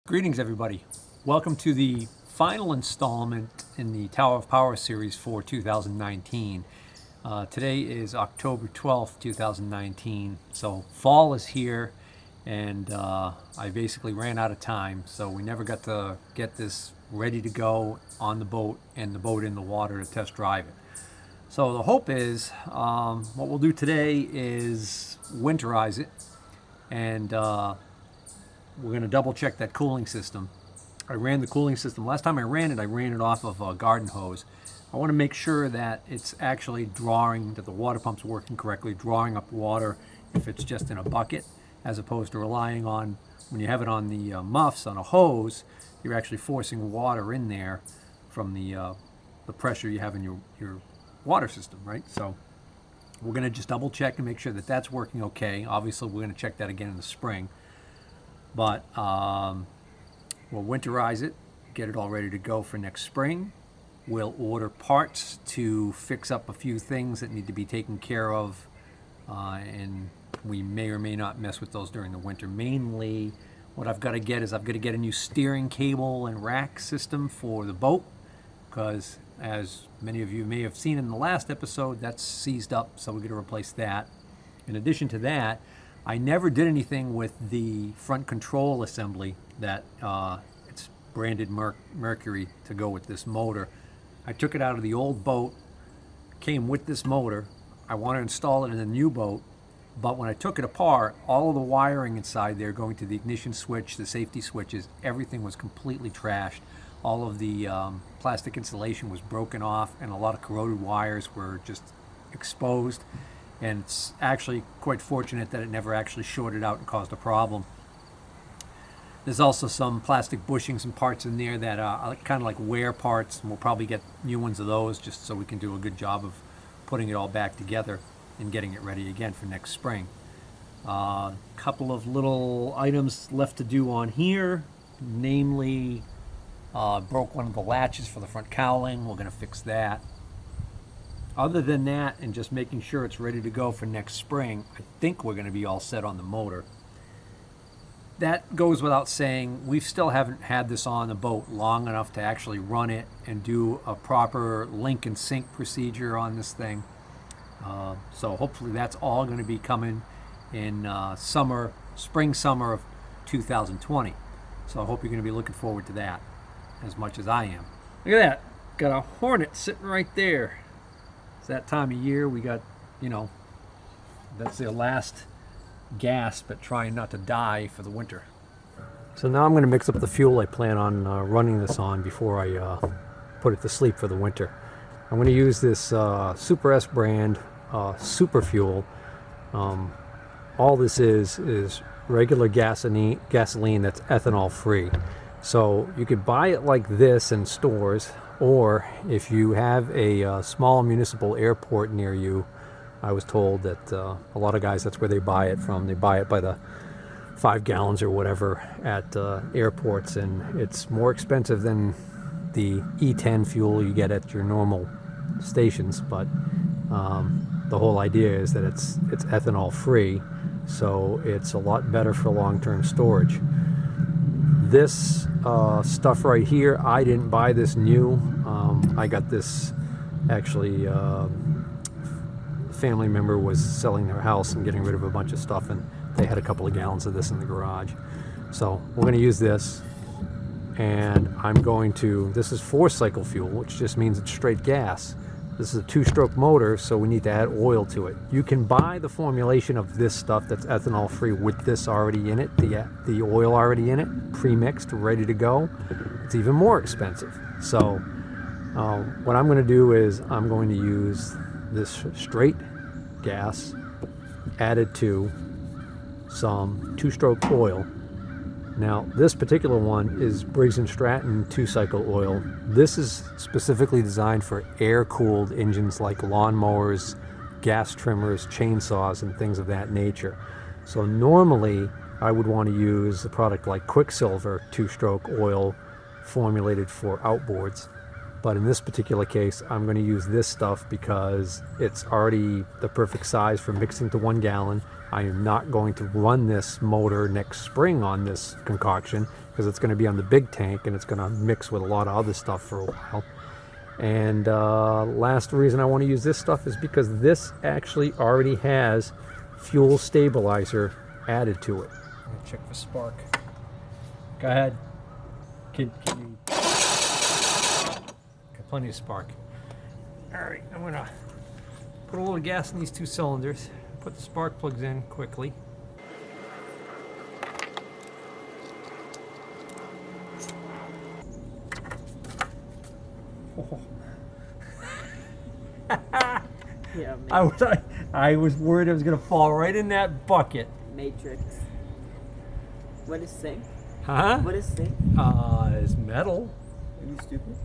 Greetings, everybody. Welcome to the final installment in the Tower of Power series for 2019. Today is October 12th, 2019. So fall is here, and I basically ran out of time, so we never got to get this ready to go on the boat and the boat in the water to test drive it. So the hope is what we'll do today is winterize it, and we're going to double check that cooling system. I ran the cooling system. Last time I ran it off of a garden hose. I want to make sure that it's actually drawing, that the water pump's working correctly, drawing up water if it's just in a bucket, as opposed to relying on, when you have it on the muffs on a hose, you're actually forcing water in there from the pressure you have in your water system, right? So we're going to just double check and make sure that that's working okay. Obviously, we're going to check that again in the spring. But we'll winterize it, get it all ready to go for next spring. We'll order parts to fix up a few things that need to be taken care of, and we may or may not mess with those during the winter. Mainly, what I've got to get is I've got to get a new steering cable and rack system for the boat, because as many of you may have seen in the last episode, that's seized up, so we're going to replace that. In addition to that, I never did anything with the front control assembly that it's branded Mercury to go with this motor. I took it out of the old boat, came with this motor. I want to install it in the new boat, but when I took it apart, all of the wiring inside there going to the ignition switch, the safety switches, everything was completely trashed. All of the plastic insulation was broken off, and a lot of corroded wires were just exposed. And it's actually quite fortunate that it never actually shorted out and caused a problem. There's also some plastic bushings and parts in there that are kind of like wear parts, and we'll probably get new ones of those just so we can do a good job of putting it all back together and getting it ready again for next spring. Couple of little items left to do on here, namely broke one of the latches for the front cowling. We're going to fix that. Other than that, and just making sure it's ready to go for next spring, I think we're going to be all set on the motor. That goes without saying. We still haven't had this on the boat long enough to actually run it and do a proper link and sync procedure on this thing. So hopefully that's all going to be coming in spring, summer of 2020. So I hope you're going to be looking forward to that as much as I am. Look at that. Got a Hornet sitting right there. It's that time of year. We got, that's their last gasp at trying not to die for the winter. So now I'm going to mix up the fuel I plan on running this on before I put it to sleep for the winter. I'm going to use this Super S brand super fuel. All this is regular gasoline that's ethanol free. So you could buy it like this in stores, or if you have a small municipal airport near you, I was told that a lot of guys, that's where they buy it from. They buy it by the 5 gallons or whatever at airports, and it's more expensive than the E10 fuel you get at your normal stations. But the whole idea is that it's ethanol free, so it's a lot better for long-term storage. This stuff right here, I didn't buy this new. I got this actually, family member was selling their house and getting rid of a bunch of stuff, and they had a couple of gallons of this in the garage. So we're going to use this, and this is 4-cycle fuel, which just means it's straight gas. This is a 2-stroke motor, so we need to add oil to it. You can buy the formulation of this stuff that's ethanol free with this already in it, the oil already in it, pre-mixed, ready to go. It's even more expensive. So what I'm going to do is I'm going to use this straight gas added to some 2-stroke oil. Now, this particular one is Briggs & Stratton 2-cycle oil. This is specifically designed for air-cooled engines like lawnmowers, gas trimmers, chainsaws, and things of that nature. So normally, I would want to use a product like Quicksilver 2-stroke oil formulated for outboards. But in this particular case, I'm going to use this stuff because it's already the perfect size for mixing to 1 gallon. I am not going to run this motor next spring on this concoction because it's going to be on the big tank and it's going to mix with a lot of other stuff for a while. And last reason I want to use this stuff is because this actually already has fuel stabilizer added to it. I'm going to check for spark. Go ahead. Can you... Got plenty of spark. All right, I'm going to put a little gas in these 2 cylinders. Put the spark plugs in quickly. Oh. Yeah, I was worried I was going to fall right in that bucket. Matrix. What is zinc? Huh? What is zinc? It's metal. Are you stupid?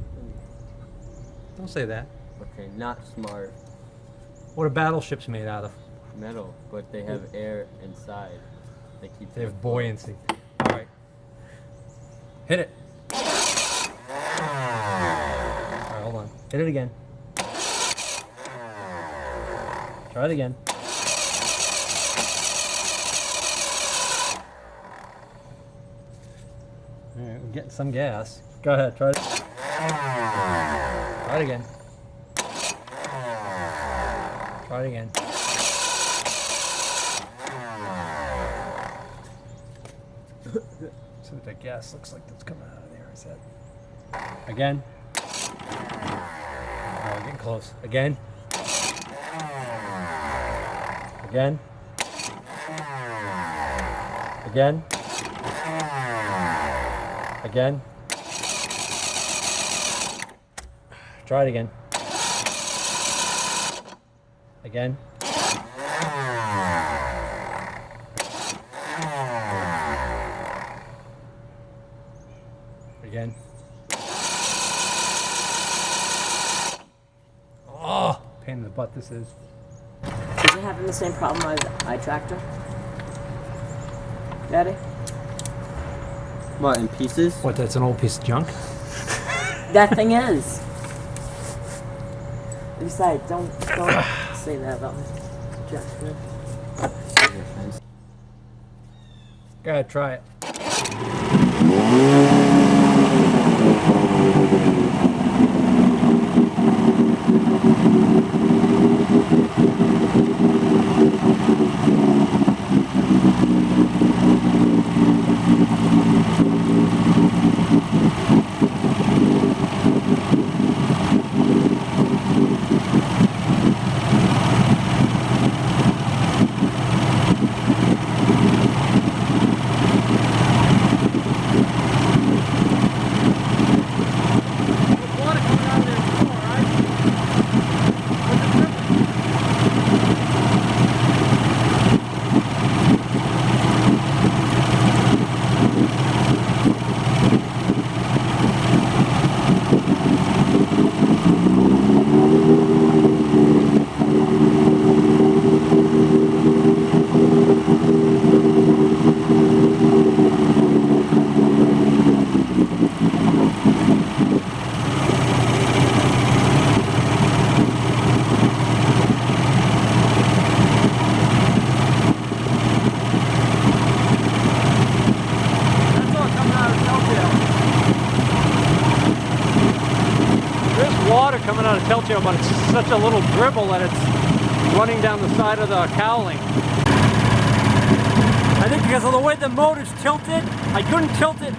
Don't say that. Okay, not smart. What are battleships made out of? Metal, but they have air inside. They keep. They have buoyancy. All right. Hit it. All right, hold on. Hit it again. Try it again. All right, we're getting some gas. Go ahead, try it. Try it again. Try it again. See what that gas looks like that's coming out of there. Is that again? Oh, we're getting close. Again. Again. Again. Again. Try it again. Again. Again. Oh, pain in the butt this is. Is it having the same problem as my tractor? Daddy? What, in pieces? What, that's an old piece of junk? That thing is. Besides, don't say that about my tractor. Go ahead, try it. Coming out of telltale, but it's such a little dribble that it's running down the side of the cowling. I think because of the way the motor's tilted, I couldn't tilt it.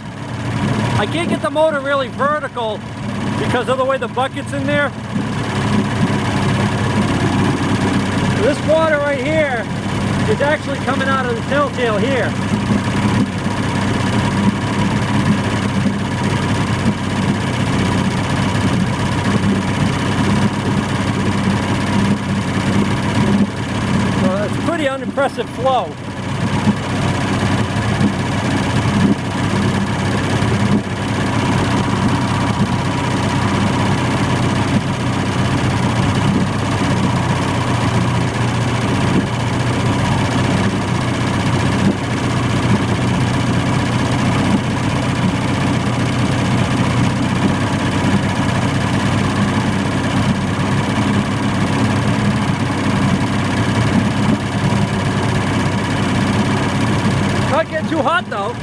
I can't get the motor really vertical because of the way the bucket's in there. This water right here is actually coming out of the telltale here. Pretty unimpressive flow. not getting too hot though.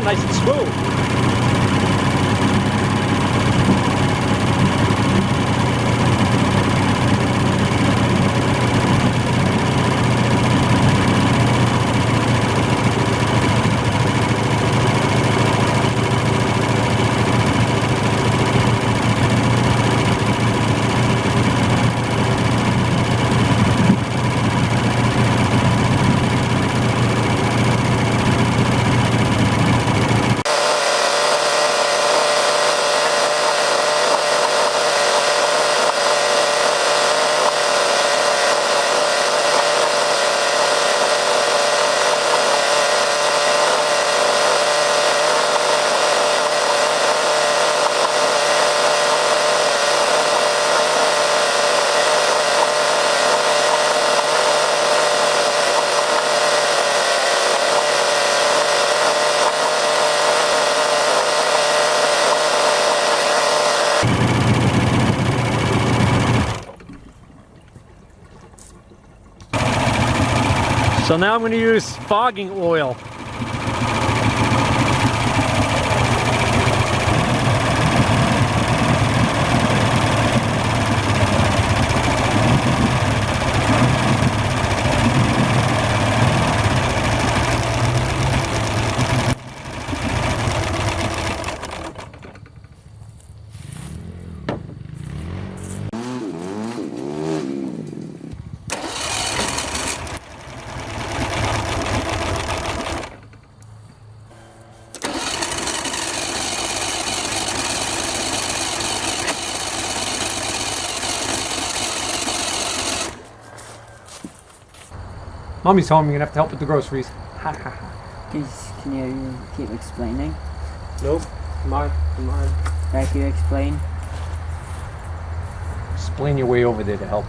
Nice and smooth. So now I'm going to use fogging oil. Mommy's home, you're gonna have to help with the groceries. Can you keep explaining? Nope. Come on. Can you explain? Explain your way over there to help.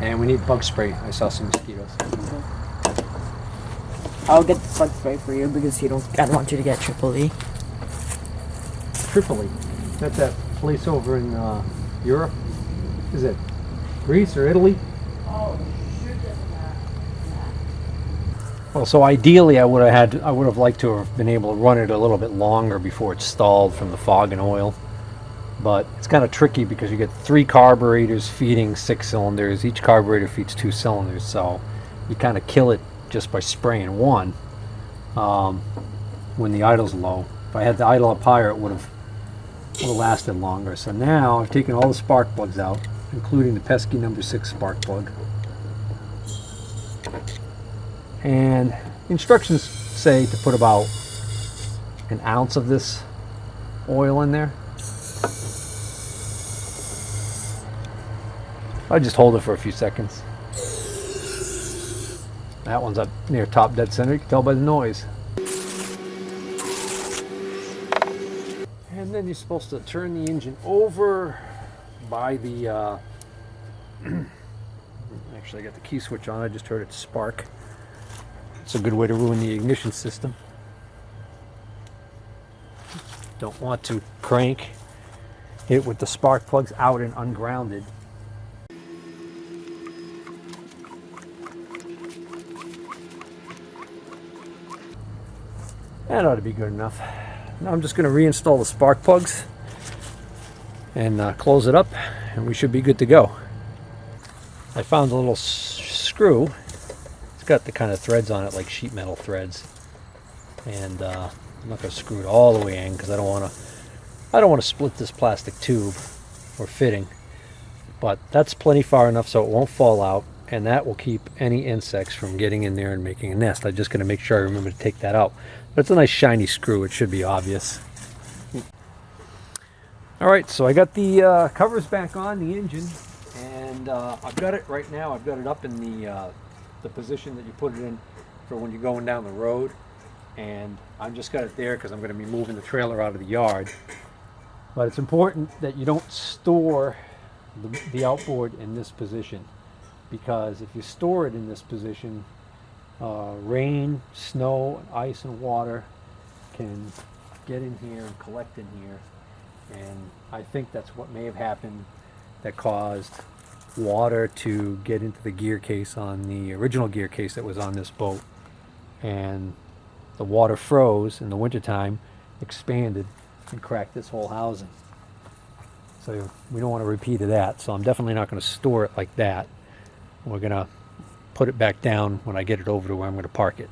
And we need bug spray. I saw some mosquitoes. Okay. I'll get the bug spray for you because I don't want you to get triple E. Tripoli. That's that place over in Europe. Is it Greece or Italy? Well, so ideally I would have liked to have been able to run it a little bit longer before it stalled from the fog and oil. But it's kind of tricky because you get 3 carburetors feeding 6 cylinders. Each carburetor feeds 2 cylinders, so you kind of kill it just by spraying one when the idle's low. If I had the idle up higher, it would have lasted longer. So now I've taken all the spark plugs out, including the pesky number 6 spark plug. And instructions say to put about an ounce of this oil in there. I just hold it for a few seconds. That one's up near top dead center, you can tell by the noise. And then you're supposed to turn the engine over by the, I Actually, I got the key switch on. I just heard it spark. It's a good way to ruin the ignition system. Don't want to crank it with the spark plugs out and ungrounded. That ought to be good enough. Now I'm just going to reinstall the spark plugs and close it up, and we should be good to go. I found a little screw. It's got the kind of threads on it like sheet metal threads, and I'm not going to screw it all the way in because I don't want to split this plastic tube or fitting, but that's plenty far enough so it won't fall out, and that will keep any insects from getting in there and making a nest. I'm just going to make sure I remember to take that out. But it's a nice shiny screw. It should be obvious. Alright, so I got the covers back on the engine, and I've got it right now. I've got it up in the position that you put it in for when you're going down the road, and I've just got it there because I'm going to be moving the trailer out of the yard. But it's important that you don't store the outboard in this position, because if you store it in this position, rain, snow, ice, and water can get in here and collect in here, and I think that's what may have happened that caused water to get into the gear case on the original gear case that was on this boat, and the water froze in the wintertime, expanded, and cracked this whole housing. So we don't want a repeat of that, so I'm definitely not going to store it like that. We're going to put it back down when I get it over to where I'm going to park it.